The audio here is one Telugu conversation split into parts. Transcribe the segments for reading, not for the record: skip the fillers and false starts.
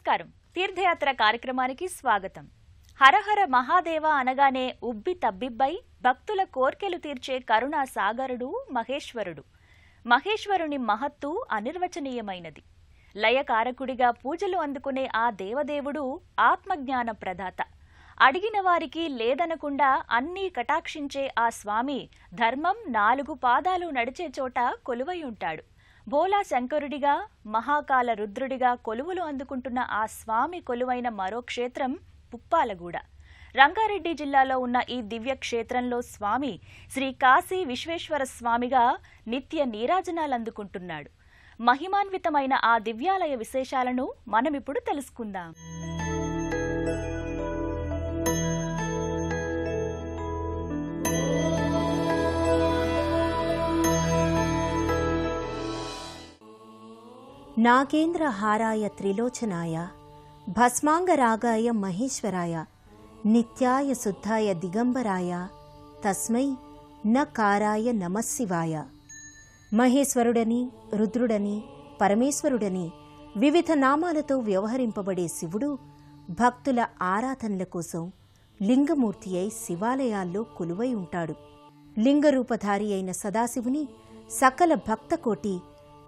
నమస్కారం. తీర్థయాత్ర కార్యక్రమానికి స్వాగతం. హరహర మహాదేవ అనగానే ఉబ్బి తబ్బిబ్బై భక్తుల కోర్కెలు తీర్చే కరుణా సాగరుడు మహేశ్వరుడు. మహేశ్వరుని మహత్తు అనిర్వచనీయమైనది. లయకారకుడిగా పూజలు అందుకునే ఆ దేవదేవుడు ఆత్మజ్ఞాన ప్రదాత. అడిగిన వారికి లేదనకుండా అన్నీ కటాక్షించే ఆ స్వామి ధర్మం 4 పాదాలు నడిచే చోట కొలువై ఉంటాడు. భోలా శంకరుడిగా మహాకాల రుద్రుడిగా కొలువులు అందుకుంటున్న ఆ స్వామి కొలువైన మరో క్షేత్రం పుప్పాలగూడ. రంగారెడ్డి జిల్లాలో ఉన్న ఈ దివ్య క్షేత్రంలో స్వామి శ్రీ కాశీ విశ్వేశ్వర స్వామిగా నిత్య నీరాజనాలందుకుంటున్నాడు. మహిమాన్వితమైన ఆ దివ్యాలయ విశేషాలను మనమిప్పుడు తెలుసుకుందాం. నాగేంద్రహారాయ త్రిలోచనాయ భస్మాంగరాగాయ మహేశ్వరాయ నిత్యాయ శుద్ధాయ దిగంబరాయ తస్మై నకారాయ నమశివాయ. మహేశ్వరుడని, రుద్రుడని, పరమేశ్వరుడని వివిధ నామాలతో వ్యవహరింపబడే శివుడు భక్తుల ఆరాధనల కోసం లింగమూర్తి అయి శివాలయాల్లో కొలువై ఉంటాడు. లింగరూపధారి అయిన సదాశివుని సకల భక్తకోటి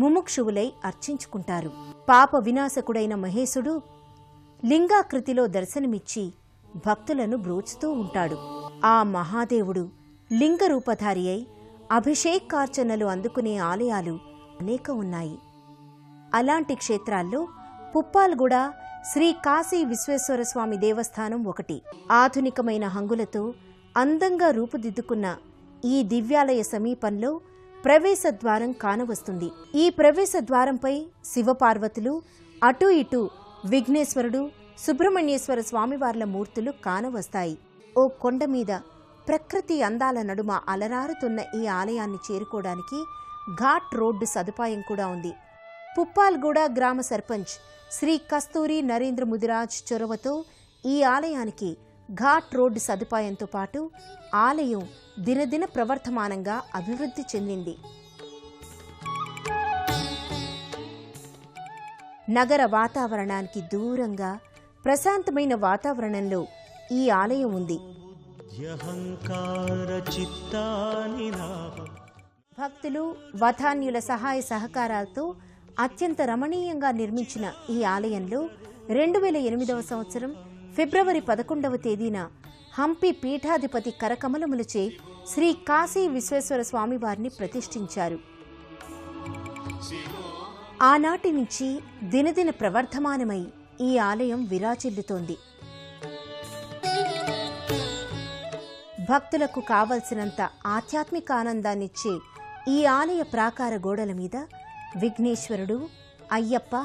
ముముక్షువులై అర్చించుకుంటారు. పాప వినాశకుడైన మహేశుడు లింగాకృతిలో దర్శనమిచ్చి భక్తులను బ్రోచుతూ ఉంటాడు. ఆ మహాదేవుడు లింగరూపధారి అయి అభిషేకార్చనలు అందుకునే ఆలయాలు అనేక ఉన్నాయి. అలాంటి క్షేత్రాల్లో పుప్పాలగూడ శ్రీ కాశీ విశ్వేశ్వర స్వామి దేవస్థానం ఒకటి. ఆధునికమైన హంగులతో అందంగా రూపుదిద్దుకున్న ఈ దివ్యాలయ సమీపంలో ప్రవేశద్వారం కానవస్తుంది. ఈ ప్రవేశద్వారంపై శివపార్వతులు, అటూ ఇటూ విఘ్నేశ్వరుడు, సుబ్రహ్మణ్యేశ్వర స్వామివార్ల మూర్తులు కానవస్తాయి. ఓ కొండ మీద ప్రకృతి అందాల నడుమ అలరారుతున్న ఈ ఆలయాన్ని చేరుకోవడానికి ఘాట్ రోడ్డు సదుపాయం కూడా ఉంది. పుప్పాలగూడ గ్రామ సర్పంచ్ శ్రీ కస్తూరి నరేంద్ర ముదిరాజ్ చొరవతో ఈ ఆలయానికి ఘాట్ రోడ్డు సదుపాయంతో పాటు ఆలయం దినదిన ప్రవర్ధమానంగా అభివృద్ధి చెందింది. నగర వాతావరణానికి దూరంగా ప్రశాంతమైన వాతావరణంలో ఈ ఆలయం ఉంది. భక్తులు, వధాన్యుల సహాయ సహకారాలతో అత్యంత రమణీయంగా నిర్మించిన ఈ ఆలయంలో 2008వ సంవత్సరం ఫిబ్రవరి 11వ తేదీన హంపి పీఠాధిపతి కరకమలములచే శ్రీ కాశీ విశ్వేశ్వర స్వామివారిని ప్రతిష్ఠించారు. ఆనాటి నుంచి దినదిన ప్రవర్ధమానమై ఈ ఆలయం విరాజిల్లుతోంది. భక్తులకు కావలసినంత ఆధ్యాత్మిక ఆనందాన్నిచ్చే ఈ ఆలయ ప్రాకార గోడల మీద విఘ్నేశ్వరుడు, అయ్యప్ప,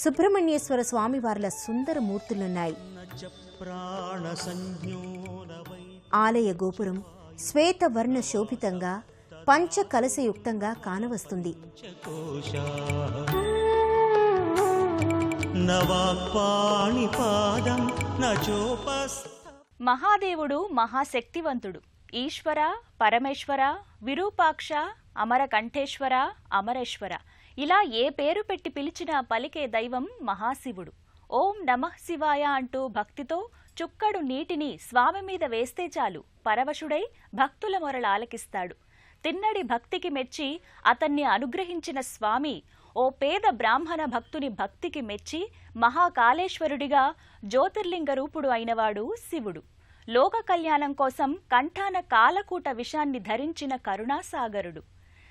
సుబ్రహ్మణ్యేశ్వర స్వామివార్ల సుందర మూర్తులున్నాయి. ఆలయ గోపురం శ్వేతవర్ణ శోభితంగా పంచకలశయుక్తంగా కానవస్తుంది. మహాదేవుడు మహాశక్తివంతుడు. ఈశ్వర, పరమేశ్వర, విరూపాక్ష, అమరకంఠేశ్వర, అమరేశ్వర ఇలా ఏ పేరు పెట్టి పిలిచినా పలికే దైవం మహాశివుడు. ఓం నమః శివాయ అంటూ భక్తితో చుక్కడు నీటిని స్వామి మీద వేస్తే చాలు పరవశుడై భక్తుల మొరలు ఆలకిస్తాడు. తిన్నడి భక్తికి మెచ్చి అతన్ని అనుగ్రహించిన స్వామి ఓ పేద బ్రాహ్మణ భక్తుని భక్తికి మెచ్చి మహాకాళేశ్వరుడిగా జ్యోతిర్లింగ రూపుడు అయినవాడు శివుడు. లోక కళ్యాణం కోసం కంఠాన కాలకూట విషాన్ని ధరించిన కరుణాసాగరుడు.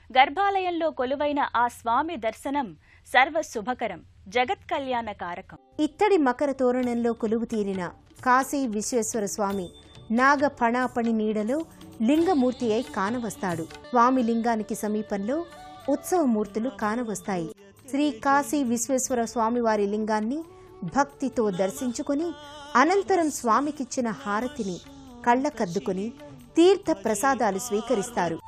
గర్భాలయంలో కొలువైన ఆ స్వామి దర్శనం సర్వ శుభకరం, జగత్ కళ్యాణకారకం. ఇత్తడి మకర తోరణంలో కొలువు తీరిన కాశీ విశ్వేశ్వర స్వామి నాగ ఫణాపణి నీడలో లింగమూర్తి అయి కానవస్తాడు. స్వామి లింగానికి సమీపంలో ఉత్సవమూర్తులు కానవస్తాయి. శ్రీ కాశీ విశ్వేశ్వర స్వామివారి లింగాన్ని భక్తితో దర్శించుకుని అనంతరం స్వామికిచ్చిన హారతిని కళ్ళకద్దుకుని తీర్థ ప్రసాదాలు స్వీకరిస్తారు.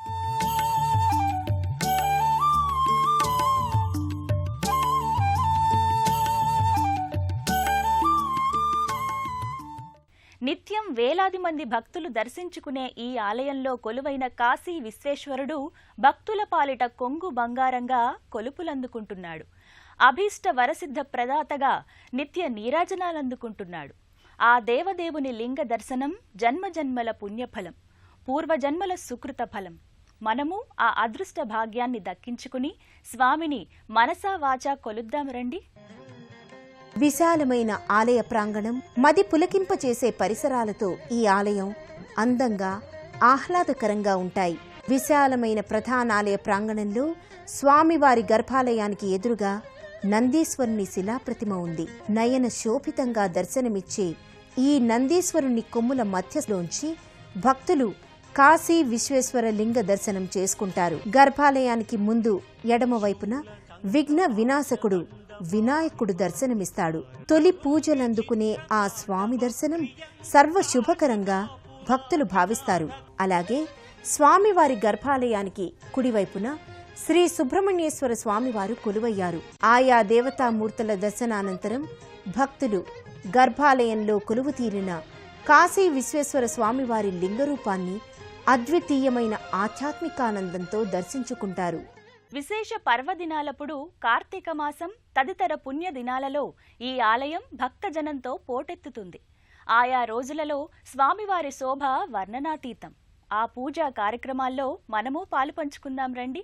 నిత్యం వేలాది మంది భక్తులు దర్శించుకునే ఈ ఆలయంలో కొలువైన కాశీ విశ్వేశ్వరుడు భక్తుల పాలిట కొంగు బంగారంగా కొలుపులందుకుంటున్నాడు. అభీష్ట వరసిద్ధ ప్రదాతగా నిత్య నీరాజనాలందుకుంటున్నాడు. ఆ దేవదేవుని లింగ దర్శనం జన్మజన్మల పుణ్యఫలం, పూర్వజన్మల సుకృత ఫలం. మనము ఆ అదృష్ట భాగ్యాన్ని దక్కించుకుని స్వామిని మనసా వాచా కొలుద్దాం రండి. విశాలమైన ఆలయ ప్రాంగణం, మది పులకింపచేసే పరిసరాలతో ఈ ఆలయం అందంగా ఆహ్లాదకరంగా ఉంటాయి. విశాలమైన ప్రధానాలయ ప్రాంగణంలో స్వామివారి గర్భాలయానికి ఎదురుగా నందీశ్వరుని శిలాప్రతిమ ఉంది. నయన శోభితంగా దర్శనమిచ్చే ఈ నందీశ్వరుని కొమ్ముల మధ్యలోంచి భక్తులు కాశీ విశ్వేశ్వర లింగ దర్శనం చేసుకుంటారు. గర్భాలయానికి ముందు ఎడమ వైపున విఘ్న వినాశకుడు వినాయకుడు దర్శనమిస్తాడు. తొలి పూజలందుకునే ఆ స్వామి దర్శనం సర్వశుభకరంగా భక్తులు భావిస్తారు. అలాగే స్వామివారి గర్భాలయానికి కుడివైపున శ్రీ సుబ్రహ్మణ్యేశ్వర స్వామివారు కొలువయ్యారు. ఆయా దేవతామూర్తుల దర్శనానంతరం భక్తులు గర్భాలయంలో కొలువు తీరిన కాశీ విశ్వేశ్వర స్వామివారి లింగరూపాన్ని అద్వితీయమైన ఆధ్యాత్మికానందంతో దర్శించుకుంటారు. విశేష పర్వదినాలప్పుడు కార్తీక మాసం తదితర పుణ్య దినాలలో ఈ ఆలయం భక్తజనంతో పోటెత్తుతుంది. ఆయా రోజులలో స్వామివారి శోభ వర్ణనాతీతం. ఆ పూజా కార్యక్రమాల్లో మనము పాలు పంచుకుందాం రండి.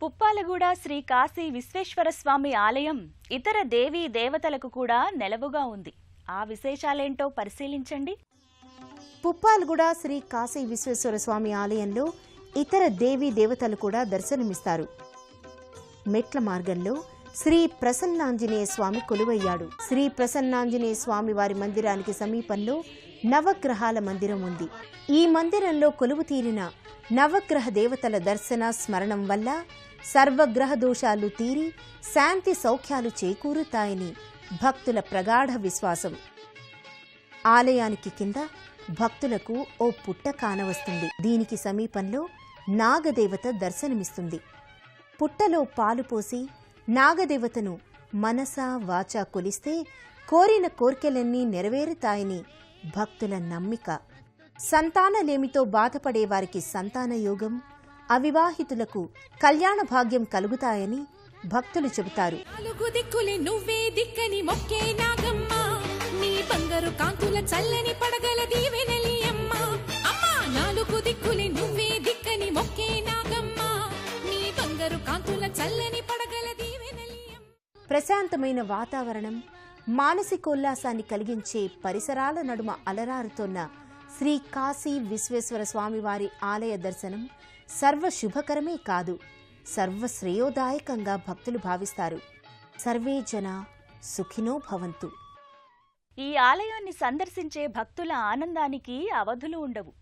పుప్పాలగూడ శ్రీ కాశీ విశ్వేశ్వర స్వామి ఆలయం ఇతర దేవీ దేవతలకు కూడా నెలవుగా ఉంది. ఆ విశేషాలేంటో పరిశీలించండి. పుప్పాలగూడ శ్రీ కాశీ విశ్వేశ్వర స్వామి ఆలయంలో ఇతర దేవీ దేవతలు కూడా దర్శనమిస్తారు. మెట్ల మార్గంలో శ్రీ ప్రసన్నాంజనేయ స్వామి కొలువయ్యాడు. శ్రీ ప్రసన్నాంజనేయ స్వామి వారి మందిరానికి సమీపంలో నవగ్రహాల మందిరం ఉంది. ఈ మందిరంలో కొలువు తీరిన నవగ్రహ దేవతల దర్శన స్మరణం వల్ల సర్వగ్రహ దోషాలు తీరి శాంతి సౌఖ్యాలు చేకూరుతాయని భక్తుల ప్రగాఢ విశ్వాసం. ఆలయానికి కింద భక్తులకు ఓ పుట్ట కానవస్తుంది. దీనికి సమీపంలో నాగదేవత దర్శనమిస్తుంది. పుట్టలో పాలు పోసి నాగదేవతను మనసా వాచా కొలిస్తే కోరిన కోర్కెలన్నీ నెరవేరుతాయని భక్తుల నమ్మిక. సంతానలేమితో బాధపడే వారికి సంతాన యోగం, అవివాహితులకు కళ్యాణ భాగ్యం కలుగుతాయని భక్తులు చెబుతారు. నాలుగు దిక్కులే నువ్వే దిక్కని మొక్కే నాగమ్మ, నీ బంగారు కాంతుల చల్లని పడగల దీవెనలి అమ్మ. అమ్మా నాలుగు దిక్కులే నువ్వే దిక్కని మొక్కే నాగమ్మ, నీ బంగారు కాంతుల చల్లని పడగల దీవెనలి అమ్మ. ప్రశాంతమైన వాతావరణం, మానసికోల్లాసాన్ని కలిగించే పరిసరాల నడుమ అలరారుతోన్న శ్రీ కాశీ విశ్వేశ్వర స్వామివారి ఆలయ దర్శనం సర్వశుభకరమే కాదు, సర్వశ్రేయోదాయకంగా భక్తులు భావిస్తారు. సర్వే జన సుఖినో భవంతు. ఈ ఆలయాన్ని సందర్శించే భక్తుల ఆనందానికి అవధులు ఉండవు.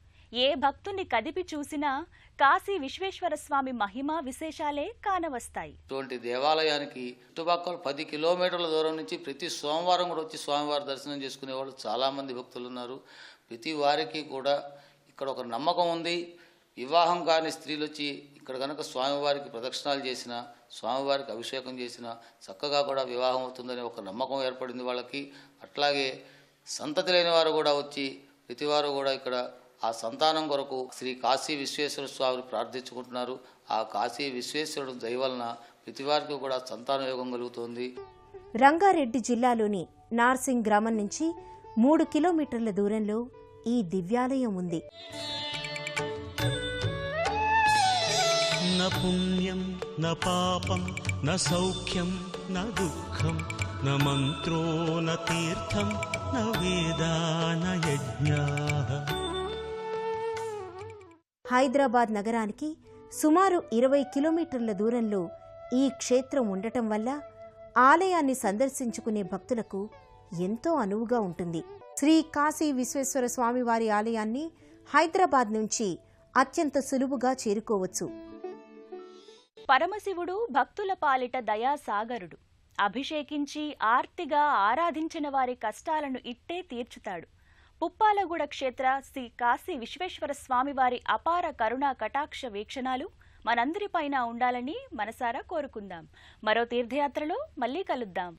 ఏ భక్తుని కదిపి చూసినా కాశీ విశ్వేశ్వర స్వామి మహిమా విశేషాలే కానవస్తాయి. ఇటువంటి దేవాలయానికి చుట్టుపక్కల 10 కిలోమీటర్ల దూరం నుంచి ప్రతి సోమవారం కూడా వచ్చి స్వామివారి దర్శనం చేసుకునే వాళ్ళు చాలామంది భక్తులు ఉన్నారు. ప్రతి వారికి కూడా ఇక్కడ ఒక నమ్మకం ఉంది. వివాహం కాని స్త్రీలు వచ్చి ఇక్కడ కనుక స్వామివారికి ప్రదక్షిణాలు చేసిన, స్వామివారికి అభిషేకం చేసిన చక్కగా కూడా వివాహం అవుతుందనే ఒక నమ్మకం ఏర్పడింది వాళ్ళకి. అట్లాగే సంతతి లేని వారు కూడా వచ్చి ప్రతివారు కూడా ఇక్కడ ఆ సంతానం కొరకు శ్రీ కాశీ విశ్వేశ్వర స్వామిని ప్రార్థించుకుంటున్నారు. ఆ కాశీ విశ్వేశ్వరుడు దయ వలన ప్రతివారికి కూడా సంతాన యోగం కలుగుతుంది. రంగారెడ్డి జిల్లాలోని నార్సింగ్ గ్రామం నుంచి 3 కిలోమీటర్ల దూరంలో ఈ దివ్యాలయం ఉంది. न पुण्यं न पापं न सौख्यं न दुःखं न मन्त्रो न तीर्थं न वेदा न यज्ञाः. హైదరాబాద్ నగరానికి సుమారు 20 కిలోమీటర్ల దూరంలో ఈ క్షేత్రం ఉండటం వల్ల ఆలయాన్ని సందర్శించుకునే భక్తులకు ఎంతో అనువుగా ఉంటుంది. శ్రీ కాశీ విశ్వేశ్వర స్వామివారి ఆలయాన్ని హైదరాబాద్ నుంచి అత్యంత సులువుగా చేరుకోవచ్చు. పరమశివుడు భక్తుల పాలిట దయాసాగరుడు. అభిషేకించి ఆర్తిగా ఆరాధించిన వారి కష్టాలను ఇట్టే తీర్చుతాడు. పుప్పాలగూడ క్షేత్ర శ్రీ కాశీ విశ్వేశ్వర స్వామివారి అపార కరుణా కటాక్ష వీక్షణాలు మనందరిపైన ఉండాలని మనసారా కోరుకుందాం. మరో తీర్థయాత్రలో మళ్ళీ కలుద్దాం.